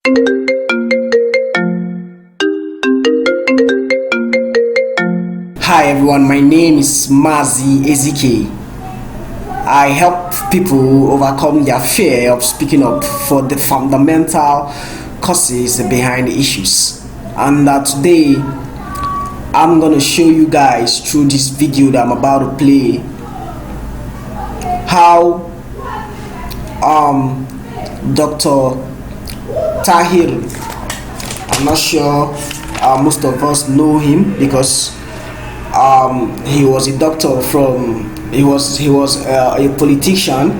Hi everyone, my name is Mazi Ezike. I help people overcome their fear of speaking up for the fundamental causes behind issues. And today, I'm going to show you guys through this video that I'm about to play how Dr. Tahir, I'm not sure most of us know him because he was a doctor he was a politician,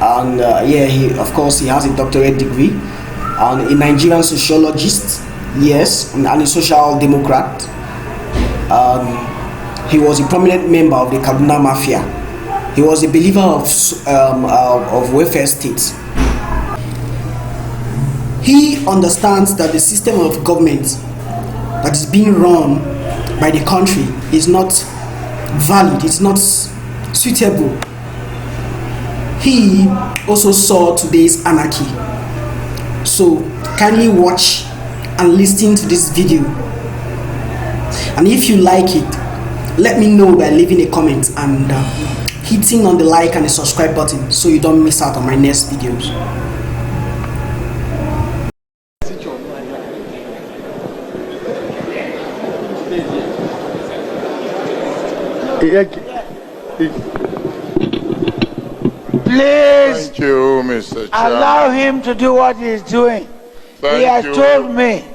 and he has a doctorate degree, and a Nigerian sociologist, yes, and a social democrat. He was a prominent member of the Kaduna Mafia. He was a believer of welfare states. He understands that the system of government that is being run by the country is not valid, it's not suitable. He also saw today's anarchy. So kindly watch and listen to this video, and if you like it, let me know by leaving a comment and hitting on the like and the subscribe button so you don't miss out on my next videos. Please, thank you, Mr. Chairman. allow him to do what he is doing. He has told me,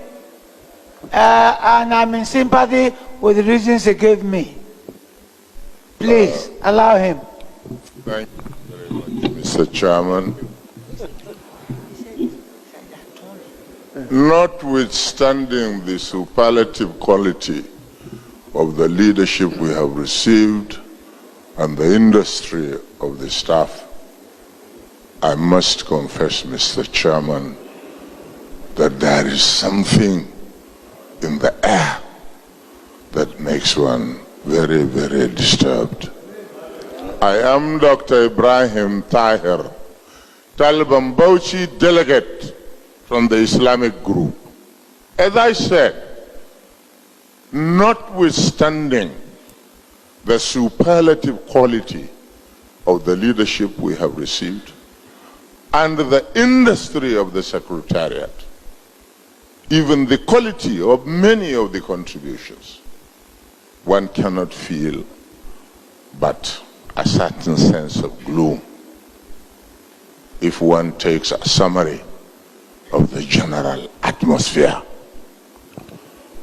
and I'm in sympathy with the reasons he gave me. Please, allow him. Thank you very much, Mr. Chairman. Notwithstanding the superlative quality of the leadership we have received and the industry of the staff, I must confess, Mr. Chairman, that there is something in the air that makes one very, very disturbed. I am Dr. Ibrahim Tahir, Taliban Bauchi delegate from the Islamic group. As I said, notwithstanding the superlative quality of the leadership we have received and the industry of the Secretariat, even the quality of many of the contributions, one cannot feel but a certain sense of gloom if one takes a summary of the general atmosphere.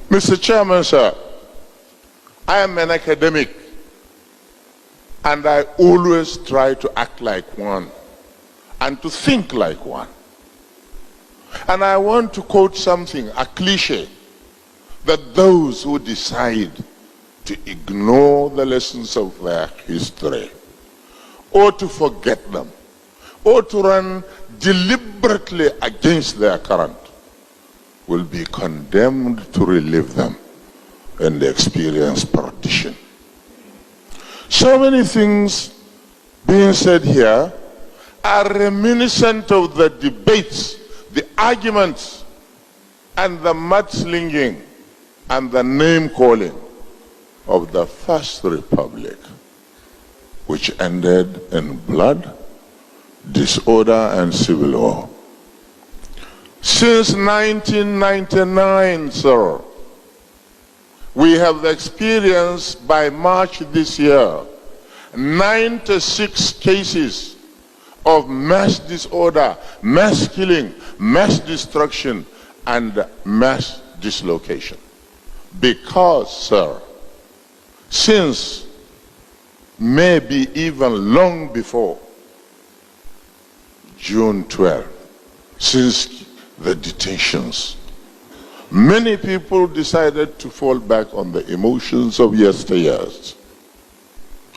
Mr. Chairman, sir, I am an academic and I always try to act like one and to think like one. And I want to quote something, a cliche, that those who decide to ignore the lessons of their history, or to forget them, or to run deliberately against their current, will be condemned to relive them and experience perdition. So many things being said here are reminiscent of the debates, the arguments, and the mudslinging and the name-calling of the First Republic, which ended in blood, disorder, and civil war. Since 1999, sir, we have experienced by March this year 96 cases of mass disorder, mass killing, mass destruction, and mass dislocation. Because, sir, since maybe even long before June 12, since the detentions, many people decided to fall back on the emotions of yesteryears.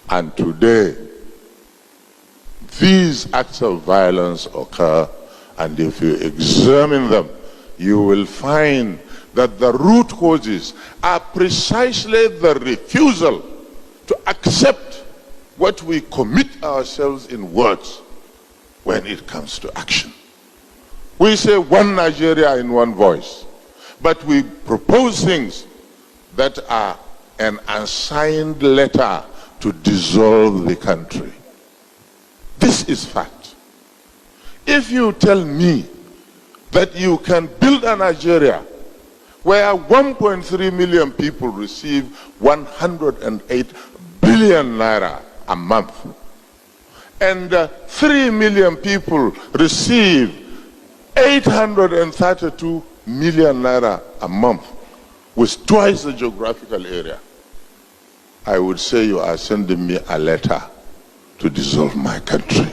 And today, these acts of violence occur, and if you examine them, you will find that the root causes are precisely the refusal to accept what we commit ourselves in words when it comes to action. We say one Nigeria in one voice, but we propose things that are an unsigned letter to dissolve the country. This is fact. If you tell me that you can build a Nigeria where 1.3 million people receive 108 billion naira a month, and 3 million people receive 832 million naira a month with twice the geographical area, I would say you are sending me a letter to dissolve my country.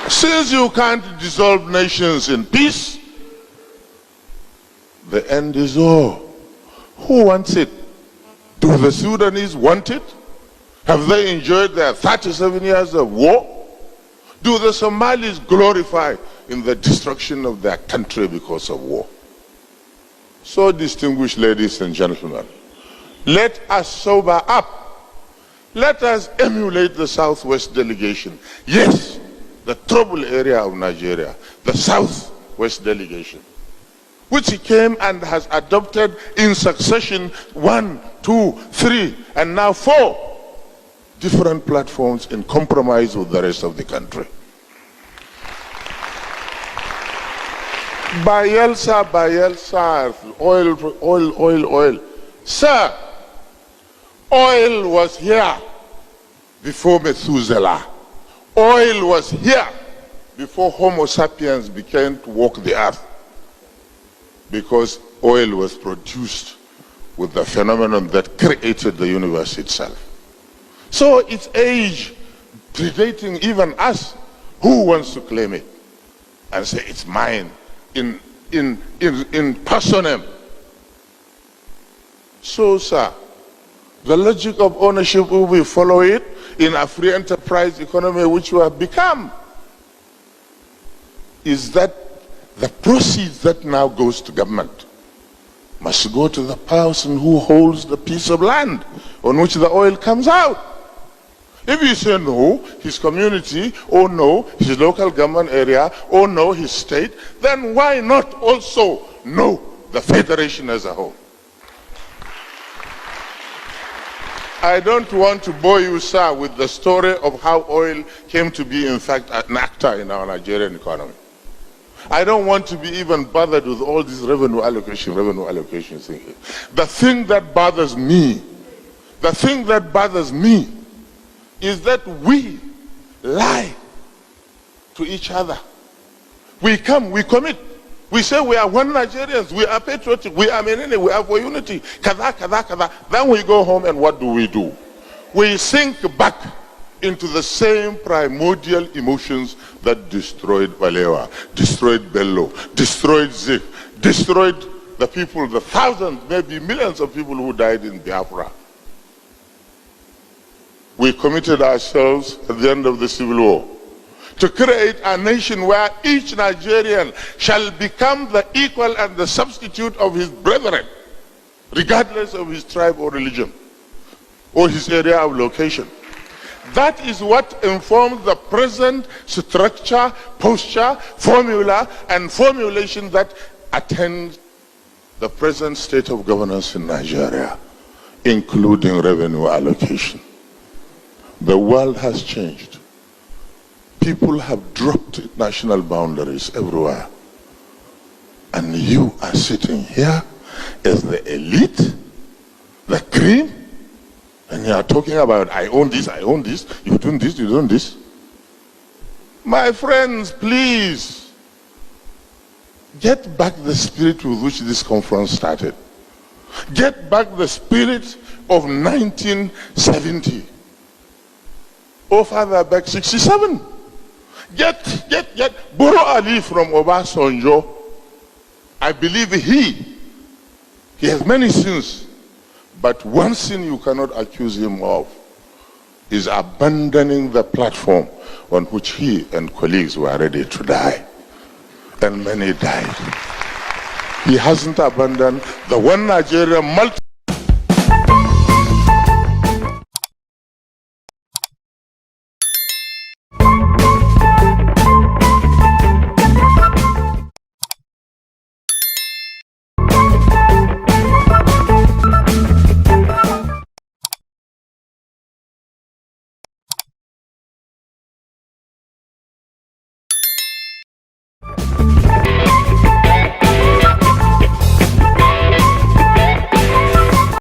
Since you can't dissolve nations in peace, the end is all. Who wants it? Do the Sudanese want it? Have they enjoyed their 37 years of war? Do the Somalis glorify in the destruction of their country because of war? So, distinguished ladies and gentlemen, let us sober up. Let us emulate the Southwest delegation. Yes, the troubled area of Nigeria, the Southwest delegation, which came and has adopted in succession 1, 2, 3, and now 4 different platforms in compromise with the rest of the country. Bayelsa, oil. Sir, oil was here before Methuselah. Oil was here before Homo sapiens began to walk the earth, because oil was produced with the phenomenon that created the universe itself. So its age predating even us. Who wants to claim it and say it's mine in personam? So, sir, the logic of ownership, will we follow it in a free enterprise economy which we have become? Is that the proceeds that now goes to government must go to the person who holds the piece of land on which the oil comes out? If you say no, his community, or no, his local government area, or no, his state, then why not also no, the federation as a whole? I don't want to bore you, sir, with the story of how oil came to be, in fact, an actor in our Nigerian economy. I don't want to be even bothered with all this revenue allocation thing. The thing that bothers me is that we lie to each other. We come, we commit. We say we are one Nigerians, we are patriotic, we are Menene, we are for unity, kada. Then we go home and what do? We sink back into the same primordial emotions that destroyed Balewa, destroyed Bello, destroyed Zik, destroyed the people, the thousands, maybe millions of people who died in Biafra. We committed ourselves at the end of the Civil War to create a nation where each Nigerian shall become the equal and the substitute of his brethren, regardless of his tribe or religion, or his area of location. That is what informs the present structure, posture, formula, and formulation that attends the present state of governance in Nigeria, including revenue allocation. The world has changed. People have dropped national boundaries everywhere. And you are sitting here as the elite, the cream, and you are talking about, I own this, you do this. My friends, please, get back the spirit with which this conference started. Get back the spirit of 1970. Or further back, 67. Get Boro Ali from Obasanjo. I believe he has many sins, but one sin you cannot accuse him of is abandoning the platform on which he and colleagues were ready to die. And many died. He hasn't abandoned the one Nigeria multi